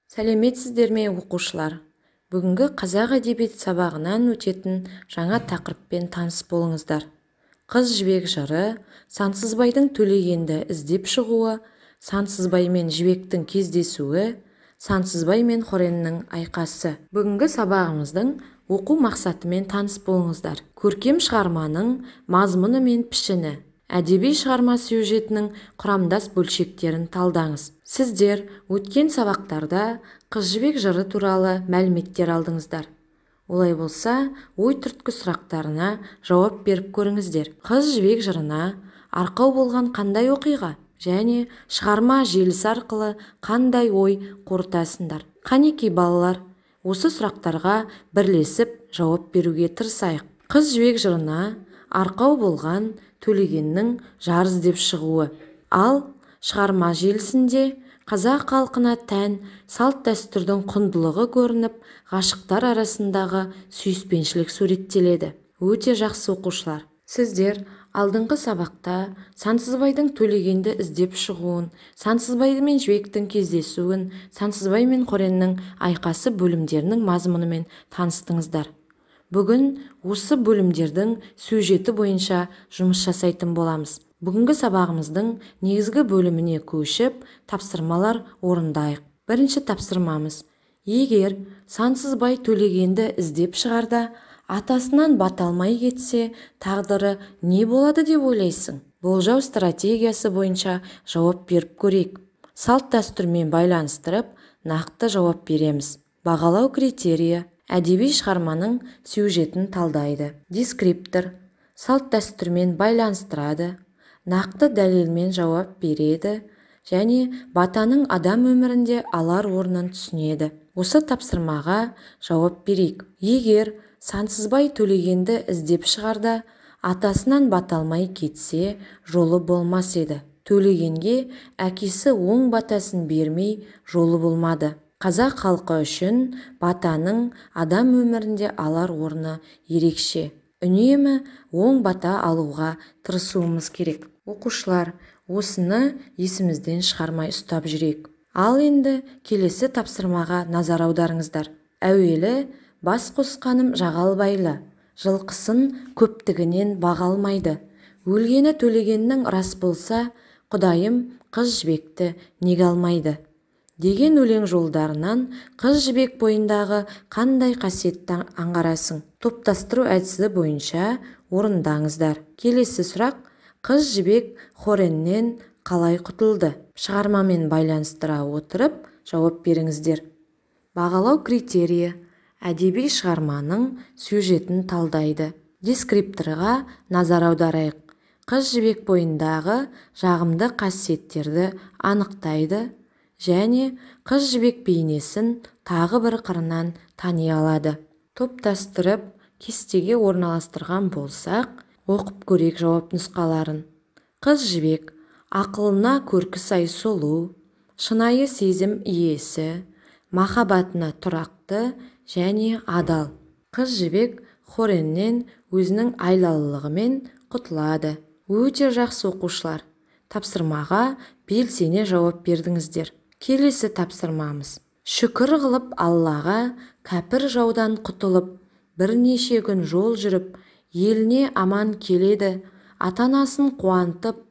Сәлеметсіздер ме оқушылар? Бүгінгі қазақ әдебиет сабағынан өтетін жаңа тақырыппен таныс болыңыздар. Қыз жібек жыры, Сансызбайдың төлегенді іздеп шығуы, Сансызбай мен жібектің кездесуі, Сансызбай мен Хореннің айқасы. Бүгінгі сабағымыздың оқу мақсатымен таныс болыңыздар. Көркем шығарманың мазмұны мен пішіні, әдеби шығарма сюжетінің құрамдас бөлшектерін талдаңыз. Сіздер өткен сабақтарда қыз жібек жыры туралы мәліметтер алдыңыздар. Олай болса, ой түрткі сұрақтарына жауап беріп көріңіздер. Қыз жібек жырына арқау болған қандай оқиға және шығарма желісі арқылы қандай ой қорытасыңдар? Қанекей балалар, осы сұрақтарға бірлесіп жауап беруге тырысайық. Қыз жібек жырына арқау болған төлегеннің жар іздеп шығуы. Ал шығарма желісінде қазақ халқына тән салт дәстүрдің құндылығы көрініп, ғашықтар арасындағы сүйіспеншілік суреттеледі. Өте жақсы оқушылар. Сіздер алдыңғы сабақта Сансызбайдың төлегенді іздеп шығуын, Сансызбай мен жібектің кездесуін, Сансызбай мен Хореннің айқасы бөлімдерінің мазмұнымен таныстыңыздар. Бүгін осы бөлімдердің сюжеті бойынша жұмыс жасайтын боламыз. Бүгінгі сабағымыздың негізгі бөліміне көшіп, тапсырмалар орындайық. Бірінші тапсырмамыз: егер Сансызбай төлегенді іздеп шығарда, атасынан бата алмай кетсе, тағдыры не болады деп ойлайсың? Болжау стратегиясы бойынша жауап беріп көрейік. Салт дәстүрмен байланыстырып, нақты жауап береміз. Бағалау критерийі: әдеби шығарманың сюжетін талдайды. Дескриптор: салт дәстүрмен байланыстырады, нақты дәлелмен жауап береді және батаның адам өмірінде алар орнын түсінеді. Осы тапсырмаға жауап берейік. Егер Сансызбай төлегенді іздеп шығарда, атасынан бата алмай кетсе, жолы болмас еді. Төлегенге әкесі оң батасын бермей, жолы болмады. Қазақ халқы үшін батаның адам өмірінде алар орны ерекше. Үнемі оң бата алуға тырысуымыз керек. Оқушылар, осыны есімізден шығармай ұстап жүрейік. Ал енді келесі тапсырмаға назар аударыңыздар. Әуелі: бас қосқаным жағал байлы, жылқысын көптігінен баға алмайды. Өлгені төлегеннің рас болса, құдайым қыз жібекті неге алмайды? Деген өлең жолдарынан қыз жібек бойындағы қандай қасиетті аңғарасың? Топтастыру әдісі бойынша орындаңыздар. Келесі сұрақ: қыз жібек Хореннен қалай құтылды? Шығармамен байланыстыра отырып жауап беріңіздер. Бағалау критерийі: әдеби шығарманың сюжетін талдайды. Дескрипторға назар аударайық. Қыз жібек бойындағы жағымды қасиеттерді анықтайды және қыз жібек бейнесін тағы бір қырынан тани алады. Топтастырып кестеге орналастырған болсақ, оқып көрейік жауап нұсқаларын. Қыз жібек ақылына көркі сай сұлу, шынайы сезім иесі, махаббатына тұрақты және адал. Қыз жібек Хореннен өзінің айлалылығымен құтылады. Өте жақсы оқушылар. Тапсырмаға белсене жауап бердіңіздер. Келесі тапсырмамыз: шүкір қылып Аллаға, кәпір жаудан құтылып, бірнеше күн жол жүріп, еліне аман келеді, ата-анасын қуантып,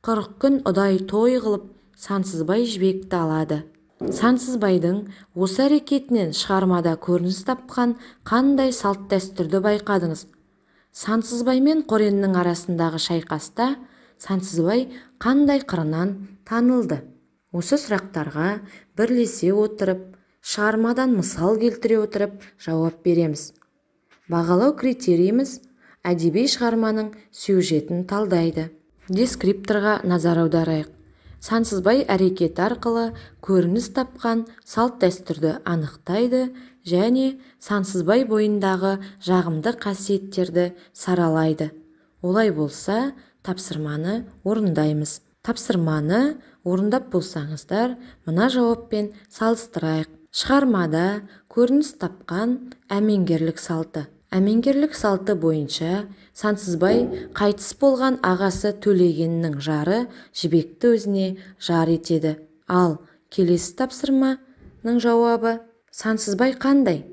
40 күн ұдай той қылып, Сансызбай жібекті алады. Сансызбайдың осы әрекетінен шығармада көрініс тапқан қандай салт дәстүрді байқадыңыз? Сансызбай мен Хореннің арасындағы шайқаста Сансызбай қандай қырынан танылды? Осы сұрақтарға бірлесе отырып, шығармадан мысал келтіре отырып жауап береміз. Бағалау критерийіміз: әдеби шығарманың сюжетін талдайды. Дескрипторға назар аударайық. Сансызбай әрекет арқылы көрініс тапқан салт дәстүрді анықтайды және Сансызбай бойындағы жағымды қасиеттерді саралайды. Олай болса, тапсырманы орындаймыз. Тапсырманы орындап болсаңыздар, мына жауаппен салыстырайық. Шығармада көрініс тапқан әмеңгерлік салты. Әмеңгерлік салты бойынша Сансызбай қайтыс болған ағасы төлегеннің жары жібекті өзіне жар етеді. Ал келесі тапсырма: Сансызбайдың жауабы: Сансызбай қандай?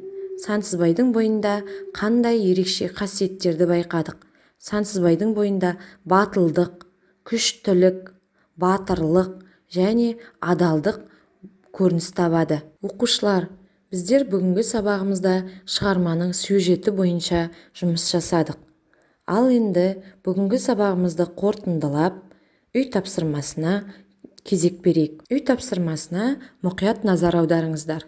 Сансызбайдың бойында қандай ерекше қасиеттерді байқадық? Сансызбайдың бойында батылдық, күштілік, батырлық және адалдық көрініс табады. Оқушылар, біздер бүгінгі сабағымызда шығарманың сюжеті бойынша жұмыс жасадық. Ал енді бүгінгі сабағымызды қорытындылап, үй тапсырмасына кезек берейік. Үй тапсырмасына мұқият назар аударыңыздар.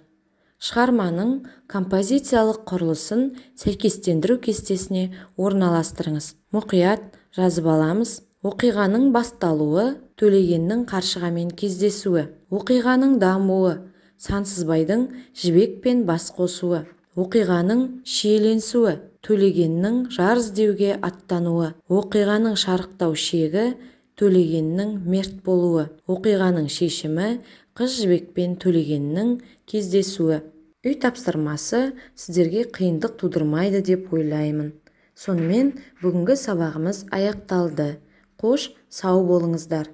Шығарманың композициялық құрылысын сәйкестендіру кестесіне орналастырыңыз. Мұқият жазып аламыз. Оқиғаның басталуы: Төлегеннің қаршығамен кездесуі. Оқиғаның дамуы: Сансызбайдың жібекпен бас қосуы. Оқиғаның шиеленісуі: Төлегеннің жар іздеуге аттануы. Оқиғаның шарықтау шегі: Төлегеннің мерт болуы. Оқиғаның шешімі: Қыз жібекпен Төлегеннің кездесуі. Үй тапсырмасы сіздерге қиындық тудырмайды деп ойлаймын. Сонымен бүгінгі сабағымыз аяқталды. Қош, сау болыңыздар.